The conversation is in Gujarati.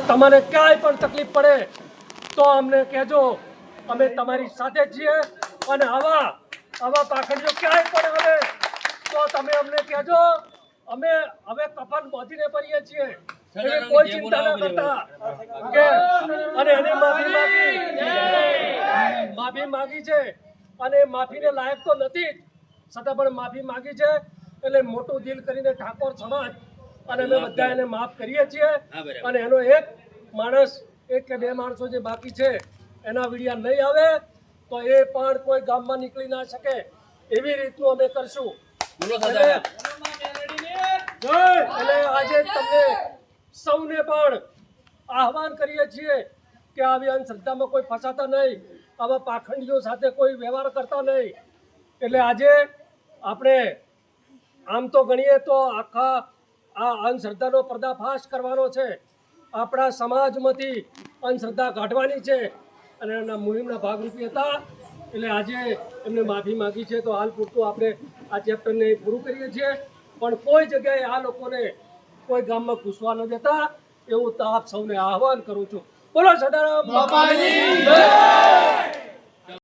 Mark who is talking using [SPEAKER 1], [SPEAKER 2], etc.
[SPEAKER 1] તમને ક્યાંય પણ તકલીફ પડે તો અમને કહેજો, અમે તમારી સાથે છીએ। અને આવા પાખંડીઓ ક્યાંય પણ આવે તો તમે અમને કહેજો, અમે હવે કફન બાંધીને ફરીએ છીએ, એટલે કોઈ ચિંતા ના કરતા કે અને એને માફી માગી છે અને માફીને લાયક તો નથી જ, છતાં પણ માફી માગી છે એટલે મોટું દિલ કરીને ઠાકોર સમાજ અને અમે બધા એને માફ કરીએ છીએ। અને એનો એક કે બે માણસો જે બાકી છે એના વિડિયા નહીં આવે તો એ પણ કોઈ ગામમાં નીકળી ના શકે એવી રીતનું અમે કરશું। એટલે આજે તમને સૌને પણ આહવાન કરીએ છીએ કે આવી અંધશ્રદ્ધામાં કોઈ ફસાતા નહીં, આવા પાખંડીઓ સાથે કોઈ વ્યવહાર કરતા નહીં। એટલે આજે આપણે આમ તો ગણીએ તો આખા આ અંધશ્રદ્ધાનો પર્દાફાશ કરવાનો છે, આપણા સમાજમાંથી અંધશ્રદ્ધા કાઢવાની છે અને એના મુહિમના ભાગરૂપી હતા। એટલે આજે એમને માફી માગી છે તો હાલ પૂરતું આપણે આ ચેપ્ટરને પૂરું કરીએ છીએ, પણ કોઈ જગ્યાએ આ લોકોને કોઈ ગામમાં ઘૂસવા ન દેતા એવું તો આપ સૌને આહવાન કરું છું। બોલો સદારામ બાપાની જય।